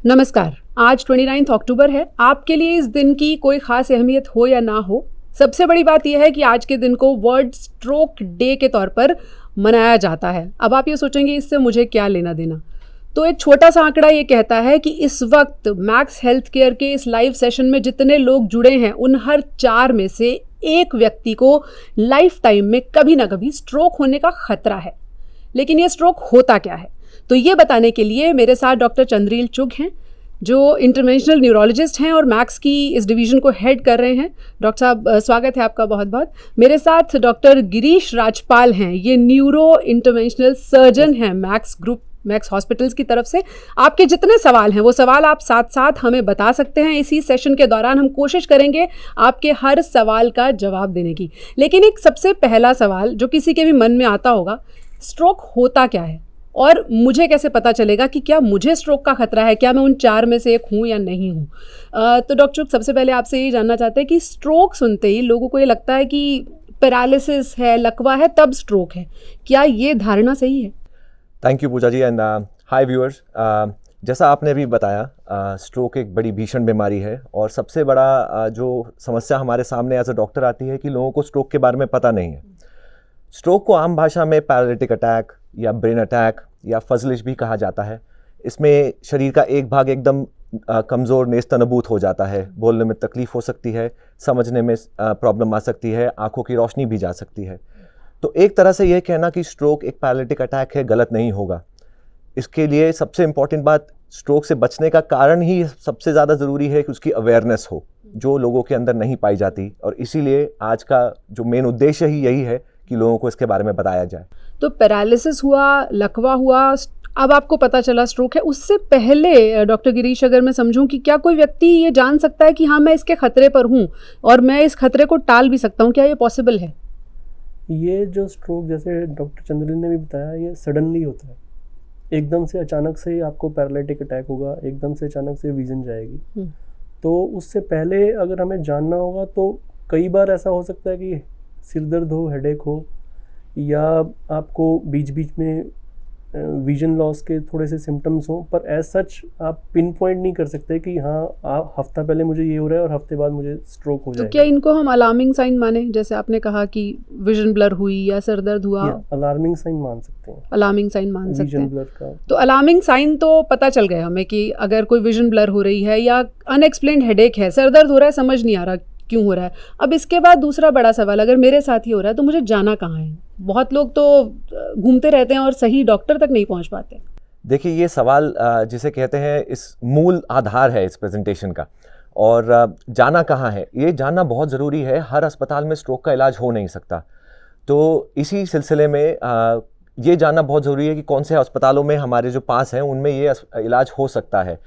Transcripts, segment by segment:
नमस्कार। आज 29 अक्टूबर है। आपके लिए इस दिन की कोई खास अहमियत हो या ना हो, सबसे बड़ी बात यह है कि आज के दिन को वर्ल्ड स्ट्रोक डे के तौर पर मनाया जाता है। अब आप ये सोचेंगे इससे मुझे क्या लेना देना, तो एक छोटा सा आंकड़ा ये कहता है कि इस वक्त मैक्स हेल्थ केयर के इस लाइव सेशन में जितने लोग जुड़े हैं उन हर 4 में से एक व्यक्ति को लाइफ टाइम में कभी ना कभी स्ट्रोक होने का खतरा है। लेकिन ये स्ट्रोक होता क्या है, तो ये बताने के लिए मेरे साथ डॉक्टर चंद्रील चुग हैं, जो इंटरवेंशनल न्यूरोलॉजिस्ट हैं और मैक्स की इस डिवीज़न को हेड कर रहे हैं। डॉक्टर साहब, स्वागत है आपका बहुत बहुत। मेरे साथ डॉक्टर गिरीश राजपाल हैं, ये न्यूरो इंटरवेंशनल सर्जन हैं मैक्स ग्रुप, मैक्स हॉस्पिटल्स की तरफ से। आपके जितने सवाल हैं वो सवाल आप साथ साथ हमें बता सकते हैं। इसी सेशन के दौरान हम कोशिश करेंगे आपके हर सवाल का जवाब देने की। लेकिन एक सबसे पहला सवाल जो किसी के भी मन में आता होगा, स्ट्रोक होता क्या है और मुझे कैसे पता चलेगा कि क्या मुझे स्ट्रोक का खतरा है, क्या मैं उन 4 में से एक हूँ या नहीं हूँ। तो डॉक्टर, सबसे पहले आपसे ये जानना चाहते हैं कि स्ट्रोक सुनते ही लोगों को ये लगता है कि पैरालिसिस है, लकवा है, तब स्ट्रोक है। क्या ये धारणा सही है? Thank you Puja ji and hi viewers. जैसा आपने अभी बताया, स्ट्रोक एक बड़ी भीषण बीमारी है और सबसे बड़ा जो समस्या हमारे सामने एज अ डॉक्टर आती है कि लोगों को स्ट्रोक के बारे में पता नहीं है। स्ट्रोक को आम भाषा में पैरालिटिक अटैक या ब्रेन अटैक या फजलिश भी कहा जाता है। इसमें शरीर का एक भाग एकदम कमज़ोर नेस्तनबूत हो जाता है, बोलने में तकलीफ़ हो सकती है, समझने में प्रॉब्लम आ सकती है, आंखों की रोशनी भी जा सकती है। तो एक तरह से यह कहना कि स्ट्रोक एक पैरालिटिक अटैक है गलत नहीं होगा। इसके लिए सबसे इम्पॉर्टेंट बात, स्ट्रोक से बचने का कारण ही सबसे ज़्यादा ज़रूरी है कि उसकी अवेयरनेस हो, जो लोगों के अंदर नहीं पाई जाती। और इसीलिए आज का जो मेन उद्देश्य ही यही है कि लोगों को इसके बारे में बताया जाए। तो पैरालिसिस हुआ, लकवा हुआ, अब आपको पता चला स्ट्रोक है, उससे पहले डॉक्टर गिरीश, अगर मैं समझूं कि क्या कोई व्यक्ति ये जान सकता है कि हाँ मैं इसके खतरे पर हूँ और मैं इस खतरे को टाल भी सकता हूँ, क्या ये पॉसिबल है? ये जो स्ट्रोक, जैसे डॉक्टर चंद्रील ने भी बताया, ये सडनली होता है। एकदम से अचानक से आपको पैरालिटिक अटैक होगा, एकदम से अचानक से विजन जाएगी। तो उससे पहले अगर हमें जानना होगा तो कई बार ऐसा हो सकता है कि सिर दर्द हो, हेडेक हो, या आपको बीच बीच में विजन लॉस के थोड़े से सिम्टम्स हों, पर एज सच आप पिन पॉइंट नहीं कर सकते कि हाँ आप हफ्ता पहले मुझे ये हो रहा है और हफ्ते बाद मुझे स्ट्रोक हो जाएगा। तो क्या इनको हम अलार्मिंग साइन माने, जैसे आपने कहा कि विजन ब्लर हुई या सर दर्द हुआ? अलार्मिंग साइन मान सकते हैं, अलार्मिंग साइन मान सकते विजन हैं ब्लर का। तो अलार्मिंग साइन तो पता चल गया हमें कि अगर कोई विजन ब्लर हो रही है या अनएक्सप्लेन्ड हेडेक है, सर दर्द हो रहा है, समझ नहीं आ रहा क्यों हो रहा है। अब इसके बाद दूसरा बड़ा सवाल, अगर मेरे साथ ही हो रहा है तो मुझे जाना कहाँ है? बहुत लोग तो घूमते रहते हैं और सही डॉक्टर तक नहीं पहुंच पाते। देखिए, ये सवाल जिसे कहते हैं, इस मूल आधार है इस प्रेजेंटेशन का। और जाना कहाँ है, ये जानना बहुत ज़रूरी है। हर अस्पताल में स्ट्रोक का इलाज हो नहीं सकता, तो इसी सिलसिले में ये जानना बहुत ज़रूरी है कि कौन से अस्पतालों में हमारे जो पास हैं उनमें ये इलाज हो सकता है।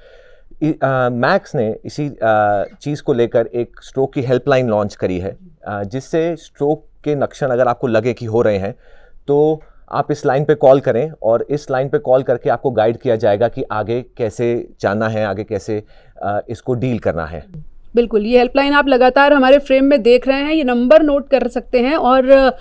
मैक्स ने इसी चीज़ को लेकर एक स्ट्रोक की हेल्पलाइन लॉन्च करी है, जिससे स्ट्रोक के लक्षण अगर आपको लगे कि हो रहे हैं तो आप इस लाइन पे कॉल करें और इस लाइन पे कॉल करके आपको गाइड किया जाएगा कि आगे कैसे जाना है, आगे कैसे इसको डील करना है। बिल्कुल, ये हेल्पलाइन आप लगातार हमारे फ्रेम में देख रहे हैं, ये नंबर नोट कर सकते हैं। और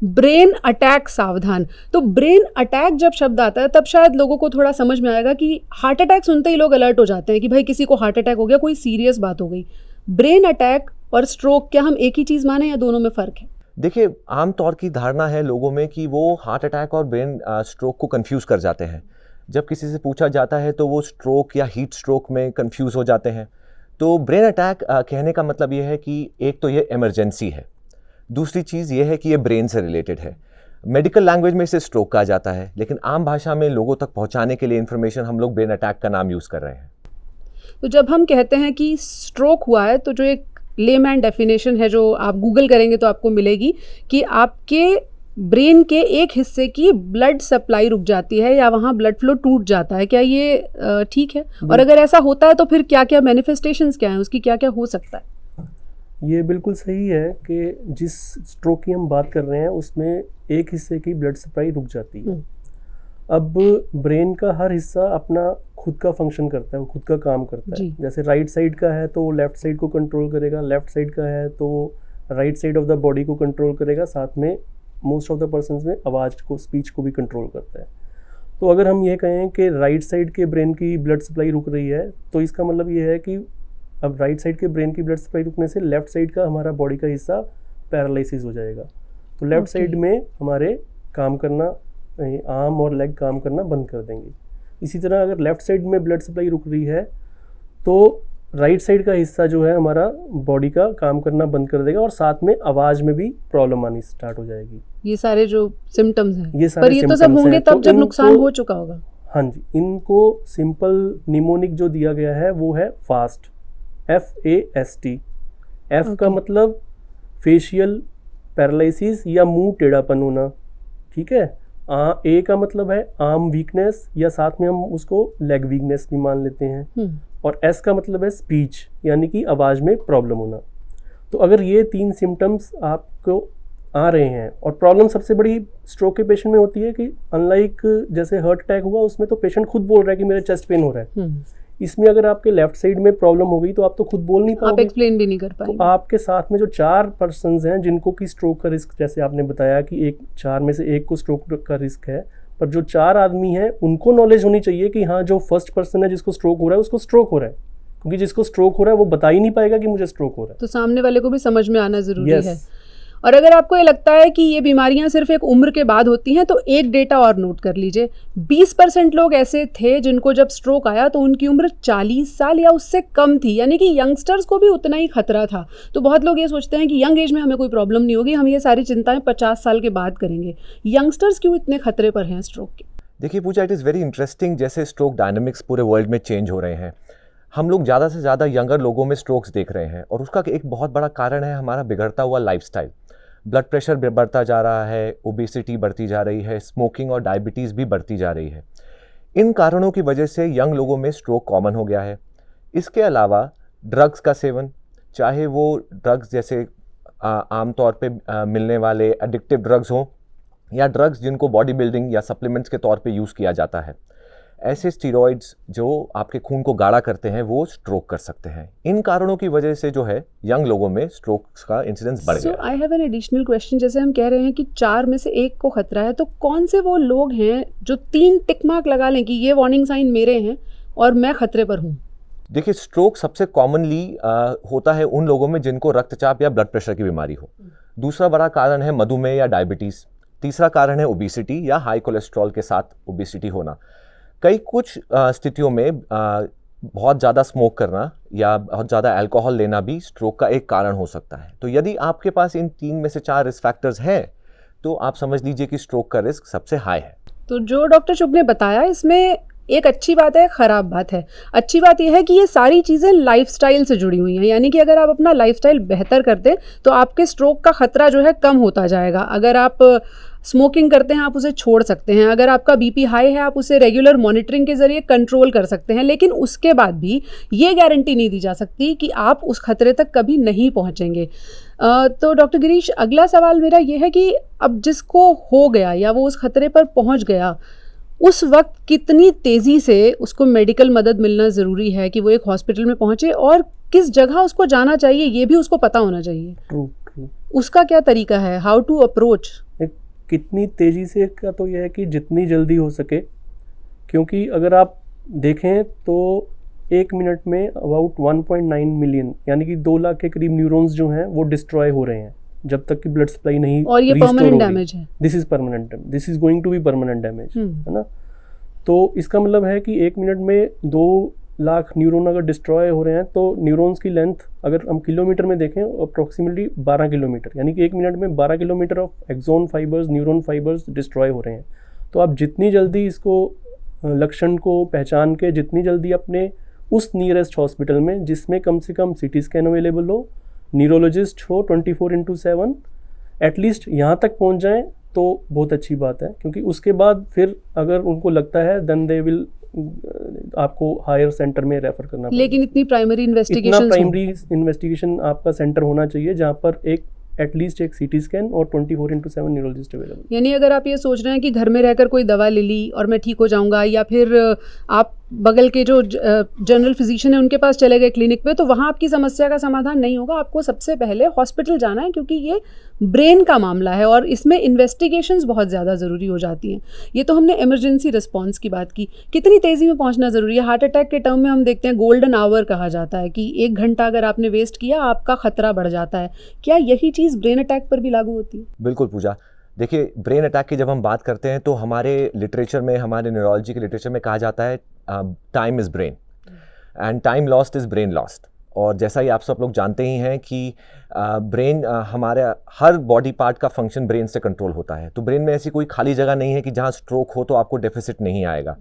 ब्रेन अटैक सावधान, तो ब्रेन अटैक जब शब्द आता है तब शायद लोगों को थोड़ा समझ में आएगा कि हार्ट अटैक सुनते ही लोग अलर्ट हो जाते हैं कि भाई किसी को हार्ट अटैक हो गया, कोई सीरियस बात हो गई। ब्रेन अटैक और स्ट्रोक, क्या हम एक ही चीज़ माने या दोनों में फ़र्क है? देखिए, आमतौर की धारणा है लोगों में कि वो हार्ट अटैक और ब्रेन स्ट्रोक को कंफ्यूज कर जाते हैं। जब किसी से पूछा जाता है तो वो स्ट्रोक या हीट स्ट्रोक में कंफ्यूज हो जाते हैं। तो ब्रेन अटैक कहने का मतलब ये है कि एक तो ये इमरजेंसी है, दूसरी चीज़ ये है कि ये ब्रेन से रिलेटेड है। मेडिकल लैंग्वेज में इसे स्ट्रोक कहा जाता है, लेकिन आम भाषा में लोगों तक पहुंचाने के लिए इन्फॉर्मेशन हम लोग ब्रेन अटैक का नाम यूज़ कर रहे हैं। तो जब हम कहते हैं कि स्ट्रोक हुआ है, तो जो एक लेमैन डेफिनेशन है जो आप गूगल करेंगे तो आपको मिलेगी कि आपके ब्रेन के एक हिस्से की ब्लड सप्लाई रुक जाती है या वहाँ ब्लड फ्लो टूट जाता है। क्या ये ठीक है? और अगर ऐसा होता है तो फिर क्या क्या मैनिफेस्टेशंस क्या हैं, उसकी क्या क्या हो सकता है? ये बिल्कुल सही है कि जिस स्ट्रोक की हम बात कर रहे हैं उसमें एक हिस्से की ब्लड सप्लाई रुक जाती है। अब ब्रेन का हर हिस्सा अपना खुद का फंक्शन करता है, वो खुद का काम करता है। जैसे राइट साइड का है तो वो लेफ्ट साइड को कंट्रोल करेगा, लेफ्ट साइड का है तो right side of the body को कंट्रोल करेगा, साथ में मोस्ट ऑफ द पर्सन्स में आवाज़ को, स्पीच को भी कंट्रोल करता है। तो अगर हम ये कहें कि राइट साइड के ब्रेन की ब्लड सप्लाई रुक रही है, तो इसका मतलब ये है कि अब राइट साइड के ब्रेन की ब्लड सप्लाई रुकने से लेफ्ट साइड का हमारा बॉडी का हिस्सा पैरालिसिस हो जाएगा। तो लेफ्ट साइड में हमारे काम करना, आर्म और लेग काम करना बंद कर देंगे। इसी तरह अगर लेफ्ट साइड में ब्लड सप्लाई रुक रही है तो राइट साइड का हिस्सा जो है हमारा बॉडी का काम करना बंद कर देगा और साथ में आवाज़ में भी प्रॉब्लम आनी स्टार्ट हो जाएगी। ये सारे जो सिम्टम्स हैं, ये सारे पर ये तो सब होंगे तब जब नुकसान हो चुका होगा। हाँ जी, इनको सिंपल निमोनिक जो दिया गया है वो है फास्ट, FAST। F का मतलब फेशियल पैरालिसिस या मुंह टेढ़ापन होना, ठीक है। A का मतलब है आर्म वीकनेस या साथ में हम उसको लेग वीकनेस भी मान लेते हैं। और S का मतलब है स्पीच, यानी कि आवाज़ में प्रॉब्लम होना। तो अगर ये 3 सिम्टम्स आपको आ रहे हैं, और प्रॉब्लम सबसे बड़ी स्ट्रोक के पेशेंट में होती है कि अनलाइक जैसे हार्ट अटैक हुआ उसमें तो पेशेंट खुद बोल रहा है कि मेरा चेस्ट पेन हो रहा है, इसमें अगर आपके लेफ्ट साइड में प्रॉब्लम हो गई तो आप तो खुद बोल नहीं पाओगे, आप एक्सप्लेन भी नहीं कर पाएंगे। तो आपके साथ में जो 4 पर्सन्स हैं जिनको की स्ट्रोक का रिस्क, जैसे आपने बताया कि 4 में से 1 को स्ट्रोक का रिस्क है, पर जो 4 आदमी हैं उनको नॉलेज होनी चाहिए कि हाँ जो फर्स्ट पर्सन है जिसको स्ट्रोक हो रहा है उसको स्ट्रोक हो रहा है, क्योंकि जिसको स्ट्रोक हो रहा है वो बता ही नहीं पाएगा कि मुझे स्ट्रोक हो रहा है। तो सामने वाले को भी समझ में आना जरूरी Yes. है। और अगर आपको ये लगता है कि ये बीमारियां सिर्फ एक उम्र के बाद होती हैं तो एक डेटा और नोट कर लीजिए। 20% लोग ऐसे थे जिनको जब स्ट्रोक आया तो उनकी उम्र 40 साल या उससे कम थी, यानी कि यंगस्टर्स को भी उतना ही खतरा था। तो बहुत लोग ये सोचते हैं कि यंग एज में हमें कोई प्रॉब्लम नहीं होगी, हम ये सारी चिंताएं 50 साल के बाद करेंगे। यंगस्टर्स क्यों इतने खतरे पर हैं स्ट्रोक के? देखिए पूजा, इट इज़ वेरी इंटरेस्टिंग, जैसे स्ट्रोक डायनामिक्स पूरे वर्ल्ड में चेंज हो रहे हैं। हम लोग ज़्यादा से ज़्यादा यंगर लोगों में स्ट्रोक्स देख रहे हैं और उसका एक बहुत बड़ा कारण है हमारा बिगड़ता हुआ लाइफस्टाइल। ब्लड प्रेशर बढ़ता जा रहा है, ओबेसिटी बढ़ती जा रही है, स्मोकिंग और डायबिटीज़ भी बढ़ती जा रही है। इन कारणों की वजह से यंग लोगों में स्ट्रोक कॉमन हो गया है। इसके अलावा ड्रग्स का सेवन, चाहे वो ड्रग्स जैसे आमतौर पे मिलने वाले एडिक्टिव ड्रग्स हों या ड्रग्स जिनको बॉडी बिल्डिंग या सप्लीमेंट्स के तौर पे यूज़ किया जाता है, ऐसे स्टीरॉइड्स जो आपके खून को गाढ़ा करते हैं वो स्ट्रोक कर सकते हैं। इन कारणों की वजह से जो है यंग लोगों में स्ट्रोक्स का इंसिडेंस बढ़ गया। I have an additional question. जैसे हम कह रहे हैं कि 4 में से 1 को खतरा है, तो कौन से वो लोग हैं जो 3 टिक मार्क लगा लें कि ये वार्निंग साइन मेरे हैं और मैं खतरे पर हूँ? देखिए, स्ट्रोक सबसे कॉमनली होता है उन लोगों में जिनको रक्तचाप या ब्लड प्रेशर की बीमारी हो। दूसरा बड़ा कारण है मधुमेह या डायबिटीज़। तीसरा कारण है ओबेसिटी या हाई कोलेस्ट्रॉल के साथ ओबेसिटी होना। कई कुछ स्थितियों में बहुत ज़्यादा स्मोक करना या बहुत ज़्यादा अल्कोहल लेना भी स्ट्रोक का एक कारण हो सकता है। तो यदि आपके पास इन 3 में से 4 रिस्क फैक्टर्स हैं तो आप समझ लीजिए कि स्ट्रोक का रिस्क सबसे हाई है। तो जो डॉक्टर शुभ ने बताया इसमें एक अच्छी बात है, ख़राब बात है। अच्छी बात यह है कि ये सारी चीज़ें लाइफस्टाइल से जुड़ी हुई हैं, यानी कि अगर आप अपना लाइफस्टाइल बेहतर कर दें तो आपके स्ट्रोक का खतरा जो है कम होता जाएगा। अगर आप स्मोकिंग करते हैं आप उसे छोड़ सकते हैं, अगर आपका बीपी हाई है आप उसे रेगुलर मॉनिटरिंग के ज़रिए कंट्रोल कर सकते हैं, लेकिन उसके बाद भी ये गारंटी नहीं दी जा सकती कि आप उस खतरे तक कभी नहीं पहुँचेंगे। तो डॉक्टर गिरीश, अगला सवाल मेरा ये है कि अब जिसको हो गया या वो उस खतरे पर पहुँच गया, उस वक्त कितनी तेज़ी से उसको मेडिकल मदद मिलना ज़रूरी है कि वो एक हॉस्पिटल में पहुँचे, और किस जगह उसको जाना चाहिए ये भी उसको पता होना चाहिए। ट्रू। उसका क्या तरीका है, हाउ टू अप्रोच? कितनी तेज़ी से का तो यह है कि जितनी जल्दी हो सके, क्योंकि अगर आप देखें तो 1 मिनट में अबाउट 1.9 मिलियन यानी कि 2 लाख के करीब न्यूरॉन्स जो हैं वो डिस्ट्रॉय हो रहे हैं जब तक कि ब्लड सप्लाई नहीं, और ये परमानेंट डैमेज है। This is permanent, this is going to be permanent damage, है ना। तो इसका मतलब है कि 1 मिनट में 2 लाख न्यूरॉन अगर डिस्ट्रॉय हो रहे हैं तो न्यूरॉन्स की लेंथ अगर हम किलोमीटर में देखें अप्रोक्सीमेटली 12 किलोमीटर, यानी कि 1 मिनट में 12 kilometre of axon fibres, neuron fibres destroy हो रहे हैं। तो आप जितनी जल्दी इसको लक्षण को पहचान के जितनी जल्दी अपने उस नियरेस्ट हॉस्पिटल में जिसमें कम से कम CT स्कैन अवेलेबल हो, न्यूरोलॉजिस्ट हो 24/7, एटलीस्ट यहाँ तक पहुँच जाएं तो बहुत अच्छी बात है। क्योंकि उसके बाद फिर अगर उनको लगता है देन दे विल आपको हायर सेंटर में रेफर करना पड़ेगा। लेकिन इतनी प्राइमरी इन्वेस्टिगेशन आपका सेंटर होना चाहिए जहाँ पर एटलीस्ट एक CT स्कैन और 24/7 न्यूरोलॉजिस्ट अवेलेबल। यानी अगर आप ये सोच रहे हैं कि घर में रहकर कोई दवा ले ली और मैं ठीक हो जाऊंगा, या फिर आप बगल के जो जनरल फिजिशियन है उनके पास चले गए क्लिनिक पे, तो वहाँ आपकी समस्या का समाधान नहीं होगा। आपको सबसे पहले हॉस्पिटल जाना है, क्योंकि ये ब्रेन का मामला है और इसमें इन्वेस्टिगेशंस बहुत ज़्यादा ज़रूरी हो जाती हैं। ये तो हमने इमरजेंसी रिस्पॉन्स की बात की, कितनी तेज़ी में पहुँचना ज़रूरी है। हार्ट अटैक के टर्म में हम देखते हैं गोल्डन आवर कहा जाता है कि 1 घंटा अगर आपने वेस्ट किया आपका खतरा बढ़ जाता है। क्या यही चीज़ ब्रेन अटैक पर भी लागू होती है? बिल्कुल पूजा। देखिए, ब्रेन अटैक की जब हम बात करते हैं तो हमारे लिटरेचर में, हमारे न्यूरोलॉजी के लिटरेचर में कहा जाता है time is brain and time lost is brain lost. और जैसा ही आप सब लोग जानते ही हैं कि ब्रेन हमारे हर बॉडी पार्ट का फंक्शन ब्रेन से कंट्रोल होता है। तो ब्रेन में ऐसी कोई खाली जगह नहीं है कि जहाँ स्ट्रोक हो तो आपको डेफिसिट नहीं आएगा।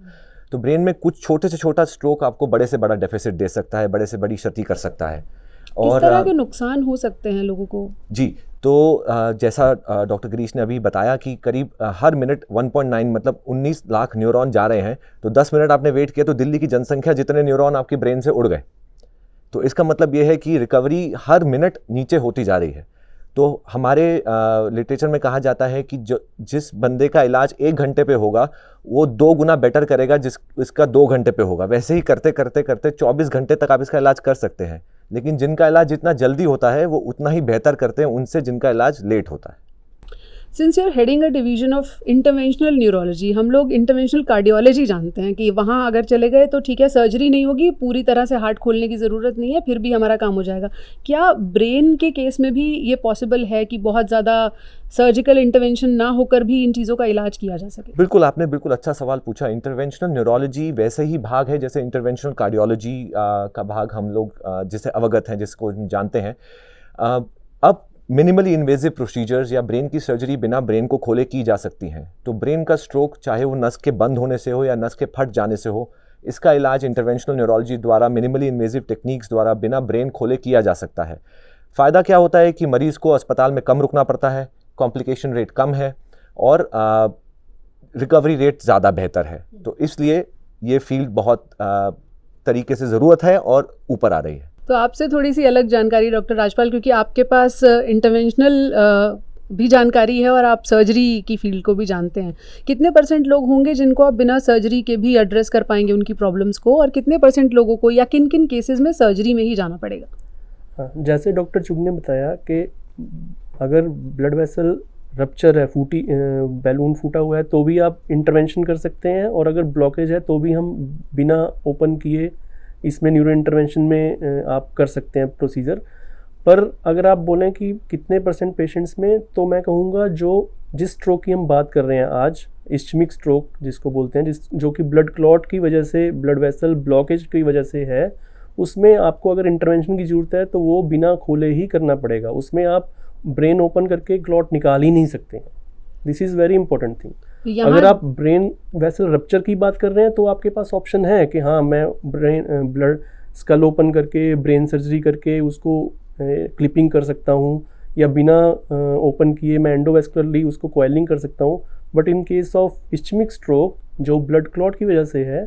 तो ब्रेन में कुछ छोटे से छोटा स्ट्रोक आपको बड़े से बड़ा डेफिसिट दे सकता है, बड़े से बड़ी क्षति कर सकता है। किस तरह के नुकसान हो सकते हैं लोगों को? जी, तो जैसा डॉक्टर गिरीश ने अभी बताया कि करीब हर मिनट 1.9 मतलब 19 लाख न्यूरॉन जा रहे हैं। तो 10 मिनट आपने वेट किया तो दिल्ली की जनसंख्या जितने न्यूरॉन आपके ब्रेन से उड़ गए। तो इसका मतलब ये है कि रिकवरी हर मिनट नीचे होती जा रही है। तो हमारे लिटरेचर में कहा जाता है कि जिस बंदे का इलाज 1 घंटे पे होगा वो 2 गुना बेटर करेगा इसका 2 घंटे पे होगा। वैसे ही करते करते करते 24 घंटे तक आप इसका इलाज कर सकते हैं। लेकिन जिनका इलाज जितना जल्दी होता है वो उतना ही बेहतर करते हैं उनसे जिनका इलाज लेट होता है। Since you are heading a division of interventional neurology, हम लोग इंटरवेंशनल कार्डियोलॉजी जानते हैं कि वहाँ अगर चले गए तो ठीक है, सर्जरी नहीं होगी, पूरी तरह से हार्ट खोलने की ज़रूरत नहीं है, फिर भी हमारा काम हो जाएगा। क्या ब्रेन के केस में भी ये पॉसिबल है कि बहुत ज़्यादा सर्जिकल इंटरवेंशन ना होकर भी इन चीज़ों का इलाज किया जा सके? बिल्कुल, आपने बिल्कुल अच्छा सवाल पूछा। इंटरवेंशनल न्यूरोलॉजी वैसे ही भाग है जैसे इंटरवेंशनल कार्डियोलॉजी का भाग हम लोग जिसे अवगत हैं, जिसको जानते हैं। अब मिनिमली इन्वेजिव प्रोसीजर्स या ब्रेन की सर्जरी बिना ब्रेन को खोले की जा सकती हैं। तो ब्रेन का स्ट्रोक चाहे वो नस के बंद होने से हो या नस के फट जाने से हो, इसका इलाज इंटरवेंशनल न्यूरोलॉजी द्वारा मिनिमली इन्वेजिव टेक्निक्स द्वारा बिना ब्रेन खोले किया जा सकता है। फ़ायदा क्या होता है कि मरीज़ को अस्पताल में कम रुकना पड़ता है, कॉम्प्लिकेशन रेट कम है और रिकवरी रेट ज़्यादा बेहतर है। तो इसलिए ये फील्ड बहुत तरीके से ज़रूरत है और ऊपर आ रही है। तो आपसे थोड़ी सी अलग जानकारी डॉक्टर राजपाल, क्योंकि आपके पास इंटरवेंशनल भी जानकारी है और आप सर्जरी की फील्ड को भी जानते हैं। कितने % लोग होंगे जिनको आप बिना सर्जरी के भी एड्रेस कर पाएंगे उनकी प्रॉब्लम्स को, और कितने % लोगों को या किन किन केसेस में सर्जरी में ही जाना पड़ेगा? हाँ, जैसे डॉक्टर चुग ने बताया कि अगर ब्लड वेसल रप्चर है, बैलून फूटा हुआ है, तो भी आप इंटरवेंशन कर सकते हैं, और अगर ब्लॉकेज है तो भी हम बिना ओपन किए इसमें न्यूरो इंटरवेंशन में आप कर सकते हैं प्रोसीजर। पर अगर आप बोलें कि कितने % पेशेंट्स में, तो मैं कहूँगा जिस स्ट्रोक की हम बात कर रहे हैं आज, इस्चमिक स्ट्रोक जिसको बोलते हैं, जो कि ब्लड क्लॉट की वजह से, ब्लड वेसल ब्लॉकेज की वजह से है, उसमें आपको अगर इंटरवेंशन की ज़रूरत है तो वो बिना खोले ही करना पड़ेगा। उसमें आप ब्रेन ओपन करके क्लॉट निकाल ही नहीं सकते हैं। This is very important thing. अगर आप ब्रेन वेसल रप्चर की बात कर रहे हैं तो आपके पास ऑप्शन है कि हाँ, मैं ब्लड स्कल ओपन करके ब्रेन सर्जरी करके उसको क्लिपिंग कर सकता हूँ, या बिना ओपन किए मैं एंडोवेस्कुलरली उसको कॉइलिंग कर सकता हूँ। But in case of ischaemic stroke जो ब्लड क्लॉट की वजह से है,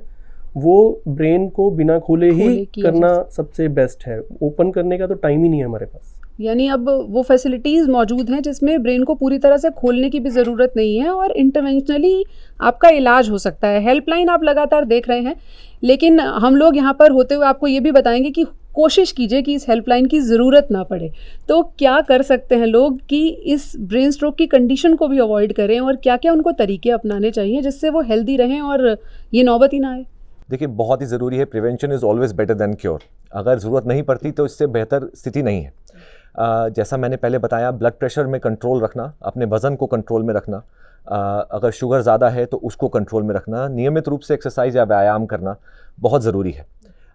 वो ब्रेन को बिना खोले ही करना सबसे बेस्ट है। ओपन करने का तो टाइम ही नहीं है हमारे पास। यानी अब वो फैसिलिटीज़ मौजूद हैं जिसमें ब्रेन को पूरी तरह से खोलने की भी ज़रूरत नहीं है और इंटरवेंशनली आपका इलाज हो सकता है। हेल्पलाइन आप लगातार देख रहे हैं, लेकिन हम लोग यहाँ पर होते हुए आपको ये भी बताएंगे कि कोशिश कीजिए कि इस हेल्पलाइन की ज़रूरत ना पड़े। तो क्या कर सकते हैं लोग कि इस ब्रेन स्ट्रोक की कंडीशन को भी अवॉइड करें, और क्या क्या उनको तरीके अपनाने चाहिए जिससे वो हेल्दी रहें और ये नौबत ही ना आए? देखिए, बहुत ही ज़रूरी है, prevention is always better than cure. अगर ज़रूरत नहीं पड़ती तो इससे बेहतर स्थिति नहीं है। जैसा मैंने पहले बताया, ब्लड प्रेशर में कंट्रोल रखना, अपने वज़न को कंट्रोल में रखना, अगर शुगर ज़्यादा है तो उसको कंट्रोल में रखना, नियमित रूप से एक्सरसाइज या व्यायाम करना बहुत ज़रूरी है।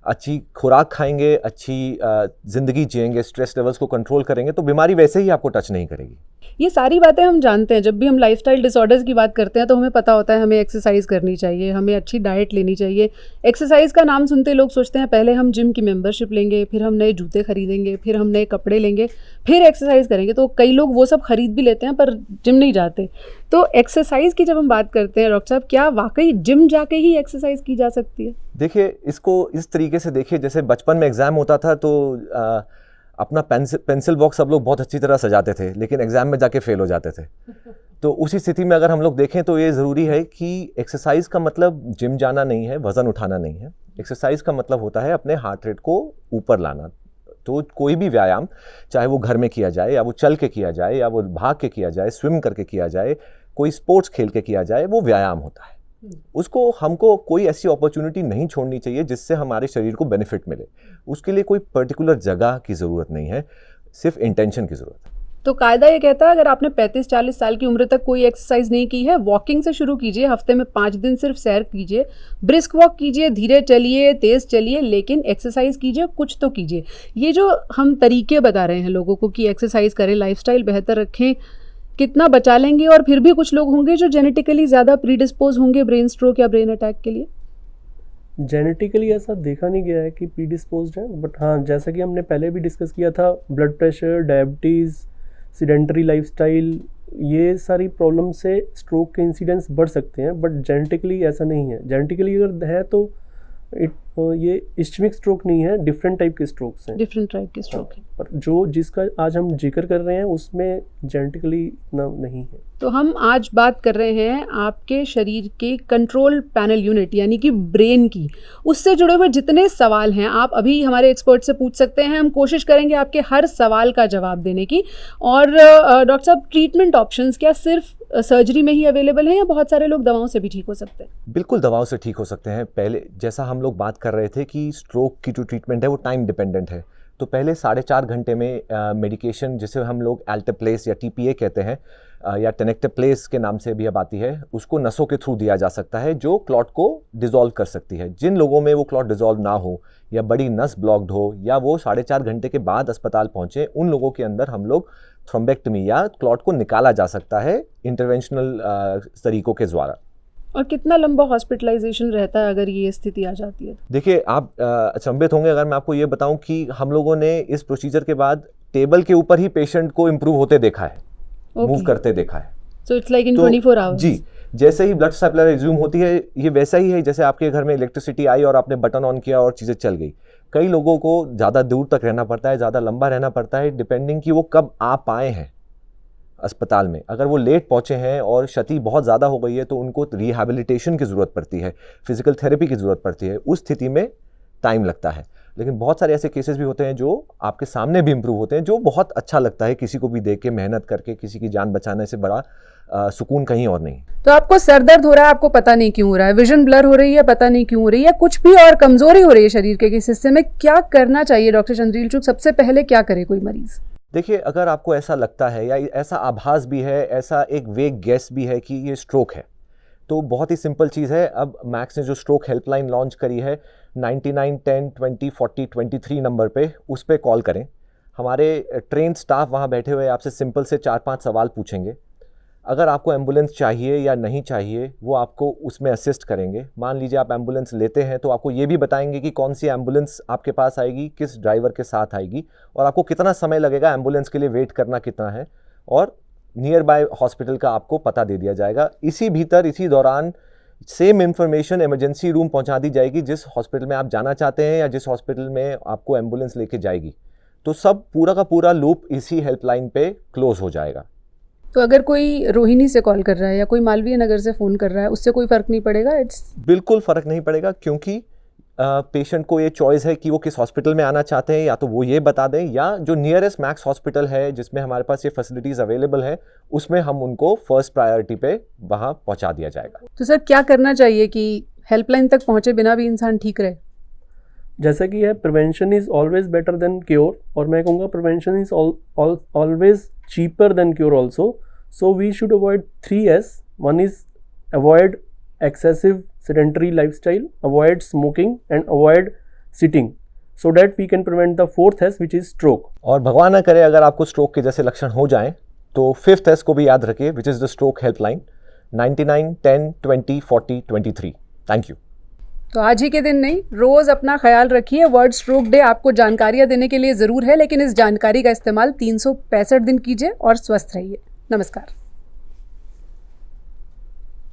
अच्छी खुराक खाएंगे, अच्छी ज़िंदगी जिएंगे, स्ट्रेस लेवल्स को कंट्रोल करेंगे तो बीमारी वैसे ही आपको टच नहीं करेगी। ये सारी बातें हम जानते हैं। जब भी हम लाइफस्टाइल डिसऑर्डर्स की बात करते हैं तो हमें पता होता है हमें एक्सरसाइज करनी चाहिए, हमें अच्छी डाइट लेनी चाहिए। एक्सरसाइज का नाम सुनते लोग सोचते हैं पहले हम जिम की मेंबरशिप लेंगे, फिर हम नए जूते खरीदेंगे, फिर हम नए कपड़े लेंगे, फिर एक्सरसाइज करेंगे। तो कई लोग वो सब खरीद भी लेते हैं पर जिम नहीं जाते। तो एक्सरसाइज की जब हम बात करते हैं डॉक्टर साहब, क्या वाकई जिम जाके ही एक्सरसाइज की जा सकती है? देखिए, इसको इस तरीके से देखिए, जैसे बचपन में एग्ज़ाम होता था तो अपना पेंसिल बॉक्स सब लोग बहुत अच्छी तरह सजाते थे, लेकिन एग्ज़ाम में जाके फेल हो जाते थे। तो उसी स्थिति में अगर हम लोग देखें तो ये ज़रूरी है कि एक्सरसाइज का मतलब जिम जाना नहीं है, वज़न उठाना नहीं है। एक्सरसाइज का मतलब होता है अपने हार्ट रेट को ऊपर लाना। तो कोई भी व्यायाम, चाहे वो घर में किया जाए या वो चल के किया जाए या वो भाग के किया जाए, स्विम करके किया जाए, कोई स्पोर्ट्स खेल के किया जाए, वो व्यायाम होता है। उसको हमको कोई ऐसी अपॉर्चुनिटी नहीं छोड़नी चाहिए जिससे हमारे शरीर को बेनिफिट मिले। उसके लिए कोई पर्टिकुलर जगह की ज़रूरत नहीं है, सिर्फ इंटेंशन की ज़रूरत है। तो कायदा ये कहता है अगर आपने 35-40 साल की उम्र तक कोई एक्सरसाइज नहीं की है, वॉकिंग से शुरू कीजिए, हफ्ते में 5 दिन सिर्फ सैर कीजिए, ब्रिस्क वॉक कीजिए, धीरे चलिए, तेज चलिए, लेकिन एक्सरसाइज कीजिए, कुछ तो कीजिए। ये जो हम तरीके बता रहे हैं लोगों को कि एक्सरसाइज करें, लाइफस्टाइल बेहतर रखें, कितना बचा लेंगे। और फिर भी कुछ लोग होंगे जो जेनेटिकली ज़्यादा प्रीडिस्पोज होंगे ब्रेन स्ट्रोक या ब्रेन अटैक के लिए। जेनेटिकली ऐसा देखा नहीं गया है कि प्रीडिस्पोज्ड है, बट हाँ, जैसा कि हमने पहले भी डिस्कस किया था, blood pressure, diabetes, sedentary lifestyle, ये सारी प्रॉब्लम से स्ट्रोक के इंसिडेंस बढ़ सकते हैं, बट जेनेटिकली ऐसा नहीं है। जेनेटिकली अगर है तो ये इस्चेमिक स्ट्रोक नहीं है, डिफरेंट टाइप के स्ट्रोक्स हैं, डिफरेंट टाइप के स्ट्रोक है। पर जिसका आज हम जिक्र कर रहे हैं उसमें जेनेटिकली इतना नहीं है। तो हम आज बात कर रहे हैं आपके शरीर के कंट्रोल पैनल यूनिट यानी कि ब्रेन की। उससे जुड़े हुए जितने सवाल हैं आप अभी हमारे एक्सपर्ट से पूछ सकते हैं। हम कोशिश करेंगे आपके हर सवाल का जवाब देने की। और डॉक्टर साहब, ट्रीटमेंट ऑप्शंस क्या सिर्फ सर्जरी में ही अवेलेबल है या बहुत सारे लोग दवाओं से भी ठीक हो सकते हैं? बिल्कुल दवाओं से ठीक हो सकते हैं। पहले जैसा हम लोग बात कर रहे थे कि स्ट्रोक की जो ट्रीटमेंट है वो टाइम डिपेंडेंट है, तो पहले 4.5 घंटे में मेडिकेशन जिसे हम लोग एल्टेप्लेस या टीपीए कहते हैं या टेनेक्टेप्लेस के नाम से भी अब आती है, उसको नसों के थ्रू दिया जा सकता है जो क्लॉट को डिसॉल्व कर सकती है। जिन लोगों में वो क्लॉट डिसॉल्व ना हो या बड़ी नस ब्लॉक्ड हो या वो 4.5 घंटे के बाद अस्पताल पहुंचे, उन लोगों के अंदर हम लोग थ्रोम्बेक्टमी या क्लॉट को निकाला जा सकता है इंटरवेंशनल तरीकों के द्वारा। और कितना लंबा हॉस्पिटलाइजेशन रहता है अगर ये स्थिति आ जाती है? देखिए, आप अचंभित होंगे अगर मैं आपको ये बताऊं कि हम लोगों ने इस प्रोसीजर के बाद टेबल के ऊपर ही पेशेंट को इम्प्रूव होते देखा है, मूव करते देखा है। So it's like in 24 hours. जी, जैसे ही ब्लड सप्लाई रिज्यूम होती है, ये वैसा ही है जैसे आपके घर में इलेक्ट्रिसिटी आई और आपने बटन ऑन किया और चीज़ें चल गई। कई लोगों को ज़्यादा दूर तक रहना पड़ता है, ज़्यादा लंबा रहना पड़ता है, डिपेंडिंग कि वो कब आ पाए हैं अस्पताल में। अगर वो लेट पहुंचे हैं और क्षति बहुत ज़्यादा हो गई है तो उनको रिहैबिलिटेशन की ज़रूरत पड़ती है, फिजिकल थेरेपी की ज़रूरत पड़ती है। उस स्थिति में टाइम लगता है, लेकिन बहुत सारे ऐसे केसेस भी होते हैं जो आपके सामने भी इम्प्रूव होते हैं, जो बहुत अच्छा लगता है किसी को भी देख के। मेहनत करके किसी की जान बचाने से बड़ा सुकून कहीं और नहीं। तो आपको सर दर्द हो रहा है, आपको पता नहीं क्यों हो रहा है, विजन ब्लर हो रही है, पता नहीं क्यों हो रही है, कुछ भी और कमजोरी हो रही है शरीर के किस हिस्से में, क्या करना चाहिए डॉक्टर चंद्रील चुग? सबसे पहले क्या करे कोई मरीज? देखिए, अगर आपको ऐसा लगता है या ऐसा आभास भी है, ऐसा एक वेग गेस भी है कि ये स्ट्रोक है, तो बहुत ही सिंपल चीज़ है। अब मैक्स ने जो स्ट्रोक हेल्पलाइन लॉन्च करी है 99 10 20 40 23 नंबर पे, उस पर कॉल करें। हमारे ट्रेन स्टाफ वहाँ बैठे हुए आपसे सिंपल से 4-5 सवाल पूछेंगे। अगर आपको एम्बुलेंस चाहिए या नहीं चाहिए वो आपको उसमें असिस्ट करेंगे। मान लीजिए आप एम्बुलेंस लेते हैं तो आपको ये भी बताएंगे कि कौन सी एम्बुलेंस आपके पास आएगी, किस ड्राइवर के साथ आएगी और आपको कितना समय लगेगा एम्बुलेंस के लिए वेट करना कितना है, और नियर बाय हॉस्पिटल का आपको पता दे दिया जाएगा। इसी दौरान सेम इन्फॉर्मेशन इमरजेंसी रूम पहुंचा दी जाएगी जिस हॉस्पिटल में आप जाना चाहते हैं या जिस हॉस्पिटल में आपको एम्बुलेंस लेके जाएगी। तो सब पूरा का पूरा लूप इसी हेल्पलाइन पे क्लोज हो जाएगा। तो अगर कोई रोहिणी से कॉल कर रहा है या कोई मालवीय नगर से फ़ोन कर रहा है, उससे कोई फ़र्क नहीं पड़ेगा? बिल्कुल फ़र्क नहीं पड़ेगा, क्योंकि पेशेंट को ये चॉइस है कि वो किस हॉस्पिटल में आना चाहते हैं, या तो वो ये बता दें या जो नियरेस्ट मैक्स हॉस्पिटल है जिसमें हमारे पास ये फैसिलिटीज़ अवेलेबल है उसमें हम उनको फर्स्ट प्रायोरिटी पे वहाँ पहुँचा दिया जाएगा। तो सर, क्या करना चाहिए कि हेल्पलाइन तक पहुँचे बिना भी इंसान ठीक रहे? जैसा कि है, prevention is always better than cure, और मैं कहूँगा prevention is always cheaper than cure also. So we should avoid 3S. One is avoid excessive sedentary lifestyle, avoid smoking and avoid sitting, so that we can prevent the 4th S, which is stroke. और भगवान ना करे अगर आपको stroke के जैसे लक्षण हो जाएं तो 5th S को भी याद रखिए, which is the stroke helpline 99 10 20 40 23. Thank you. तो आज ही के दिन नहीं, रोज़ अपना ख्याल रखिए। वर्ल्ड स्ट्रोक डे आपको जानकारियाँ देने के लिए ज़रूर है, लेकिन इस जानकारी का इस्तेमाल 365 दिन कीजिए और स्वस्थ रहिए। नमस्कार।